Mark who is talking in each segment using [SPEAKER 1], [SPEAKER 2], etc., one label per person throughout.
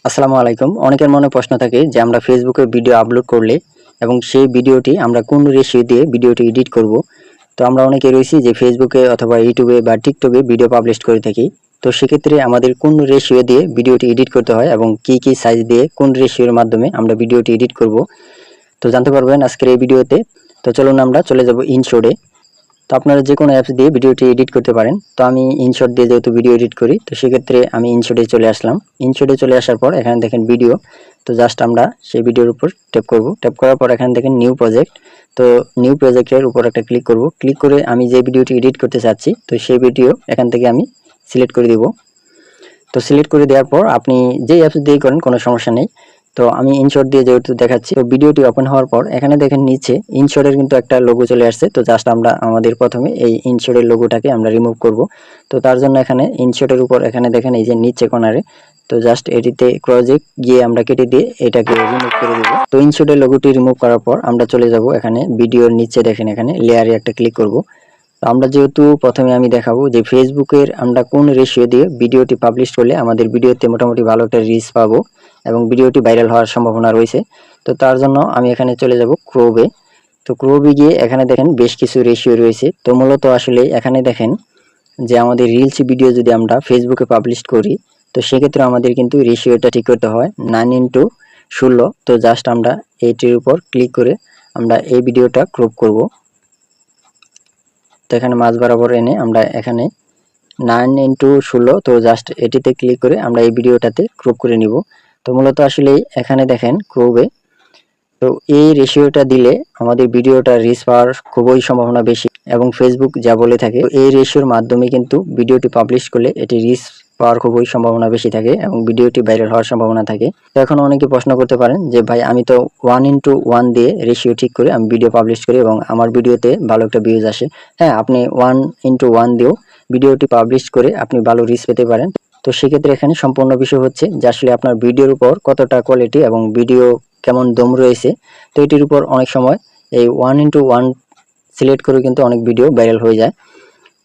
[SPEAKER 1] আসসালামু আলাইকুম। অনেকের মনে প্রশ্ন থাকে যে আমরা ফেসবুকে ভিডিও আপলোড করলে এবং সেই ভিডিওটি আমরা কোন রেশিও দিয়ে ভিডিওটি এডিট করব। তো আমরা অনেকে রয়েছি যে ফেসবুকে অথবা ইউটিউবে বা টিকটকে ভিডিও পাবলিশ করে থাকি। তো সেক্ষেত্রে আমাদের কোন রেশিও দিয়ে ভিডিওটি এডিট করতে হয় এবং কি সাইজ দিয়ে কোন রেশিওর মাধ্যমে আমরা ভিডিওটি এডিট করব, তো জানতে পারবেন আজকের এই ভিডিওতে। তো চলুন আমরা চলে যাব ইনশটে। তো আপনারা যে কোনো অ্যাপস দিয়ে ভিডিওটি এডিট করতে পারেন। তো আমি ইনশট দিয়ে যেহেতু ভিডিও এডিট করি, তো সেক্ষেত্রে আমি ইনশটে চলে আসলাম। ইনশটে চলে আসার পর এখানে দেখেন ভিডিও। তো জাস্ট আমরা সেই ভিডিওর উপর ট্যাপ করব। ট্যাপ করার পর এখানে দেখেন নিউ প্রজেক্ট। তো নিউ প্রজেক্টের উপর একটা ক্লিক করব। ক্লিক করে আমি যে ভিডিওটি এডিট করতে চাচ্ছি, তো সেই ভিডিও এখান থেকে আমি সিলেক্ট করে দিব। তো সিলেক্ট করে দেওয়ার পর আপনি যেই অ্যাপস দিয়েই করেন কোনো সমস্যা নেই। তো আমি ইনশট দিয়ে যেহেতু দেখাচ্ছি, তো ভিডিওটি ওপেন হওয়ার পর এখানে দেখেন নিচে ইনশটের কিন্তু একটা লোগো চলে আসছে। তো জাস্ট আমরা আমাদের প্রথমে এই ইনশটের লোগোটাকে আমরা রিমুভ করব। তো তার জন্য এখানে ইনশটের উপর এখানে দেখেন এই যে নিচে কর্নারে, তো জাস্ট এটিতে ক্রসে গিয়ে আমরা কেটে দিয়ে এটাকে রিমুভ করে দেব। তো ইনশটের লোগোটি রিমুভ করার পর আমরা চলে যাব এখানে ভিডিওর নিচে দেখেন এখানে লেয়ারে একটা ক্লিক করব। তো আমরা যেহেতু প্রথমে আমি দেখাবো যে ফেসবুকের আমরা কোন রেশিও দিয়ে ভিডিওটি পাবলিশ করলে আমাদের ভিডিওতে মোটামুটি ভালো একটা রিচ পাবো এবং ভিডিওটি ভাইরাল হওয়ার সম্ভাবনা রয়েছে। তো তার জন্য আমি এখানে চলে যাব ক্রোবে। তো ক্রোবে গিয়ে এখানে দেখেন বেশ কিছু রেশিও রয়েছে। তো মূলত আসলে এখানে দেখেন যে আমাদের রিলস ভিডিও যদি আমরা ফেসবুকে পাবলিশ করি, তো সেক্ষেত্রে আমাদের কিন্তু রেশিওটা ঠিক করতে হয় 9:16। তো জাস্ট আমরা এইটির উপর ক্লিক করে আমরা এই ভিডিওটা ক্রপ করব। তো এখানে মাঝ বরাবর এনে আমরা এখানে 9:16, তো জাস্ট এটিতে ক্লিক করে আমরা এই ভিডিওটাতে ক্রপ করে নিব। তো মূলত আসলে এখানে দেখেন ক্রপে, তো এই রেশিওটা দিলে আমাদের ভিডিওটা রিচ পাওয়ার খুবই সম্ভাবনা বেশি এবং ফেসবুক যা বলে থাকে এই রেশিওর মাধ্যমে কিন্তু ভিডিওটি পাবলিশ করলে এটি রিচ পাওয়ার খুবই সম্ভাবনা বেশি থাকে এবং ভিডিওটি ভাইরাল হওয়ার সম্ভাবনা থাকে। তো এখন অনেকে প্রশ্ন করতে পারেন যে ভাই আমি তো 1:1 দিয়ে রেশিও ঠিক করে আমি ভিডিও পাবলিশ করি এবং আমার ভিডিওতে ভালো একটা ভিউজ আসে। হ্যাঁ, আপনি 1:1 দিয়েও ভিডিওটি পাবলিশ করে আপনি ভালো রিচ পেতে পারেন। তো সেক্ষেত্রে এখানে সম্পূর্ণ বিষয় হচ্ছে যে আসলে আপনার ভিডিওর উপর কতটা কোয়ালিটি এবং ভিডিও কেমন দম রয়েছে। তো এটির উপর অনেক সময় এই 1:1 সিলেক্ট করে কিন্তু অনেক ভিডিও ভাইরাল হয়ে যায়।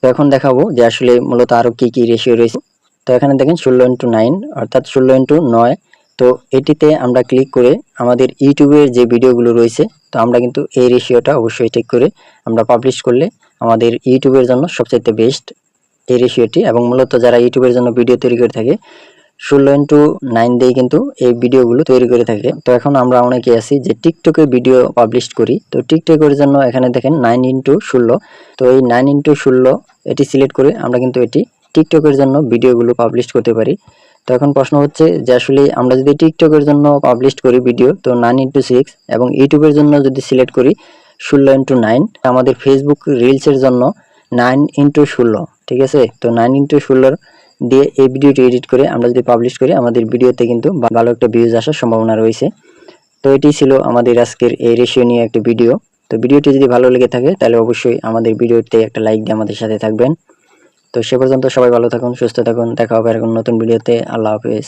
[SPEAKER 1] তো এখন দেখাবো যে আসলে মূলত আরো কি রেশিও রয়েছে। তো এখানে দেখেন 16:9 অর্থাৎ 16:9। তো এটিতে আমরা ক্লিক করে আমাদের ইউটিউবের যে ভিডিওগুলো রয়েছে, তো আমরা কিন্তু এই রেশিওটা অবশ্যই ঠিক করে আমরা পাবলিশ করলে আমাদের ইউটিউবের জন্য সবচেয়ে বেস্ট এই রেশিওটি। এবং মূলত যারা ইউটিউবের জন্য ভিডিও তৈরি করে থাকে 16:9 দিয়ে কিন্তু এই ভিডিওগুলো তৈরি করে থাকে। তো এখন আমরা অনেকে আছি যে টিকটকে ভিডিও পাবলিশ করি। তো টিকটকের জন্য এখানে দেখেন 9:16। তো এই 9:16 এটি সিলেক্ট করে আমরা কিন্তু এটি টিকটকের জন্য ভিডিওগুলো পাবলিশ করতে পারি। তো এখন প্রশ্ন হচ্ছে যে আসলে আমরা যদি টিকটকের জন্য পাবলিশ করি ভিডিও, তো 9:6 এবং ইউটিউবের জন্য যদি সিলেক্ট করি 16:9, আমাদের ফেসবুক রিলসের জন্য 9:16, ঠিক আছে। তো 9:16 দিয়ে এই ভিডিওটি এডিট করে আমরা যদি পাবলিশ করি আমাদের ভিডিওতে কিন্তু ভালো একটা ভিউজ আসার সম্ভাবনা রয়েছে। তো এটি ছিল আমাদের আজকের এই রেশিও নিয়ে একটা ভিডিও। তো ভিডিওটি যদি ভালো লেগে থাকে তাহলে অবশ্যই আমাদের ভিডিওতে একটা লাইক দিয়ে আমাদের সাথে থাকবেন। তো সে পর্যন্ত সবাই ভালো থাকুন, সুস্থ থাকুন। দেখা হবে এরকম নতুন ভিডিওতে। আল্লাহ হাফেজ।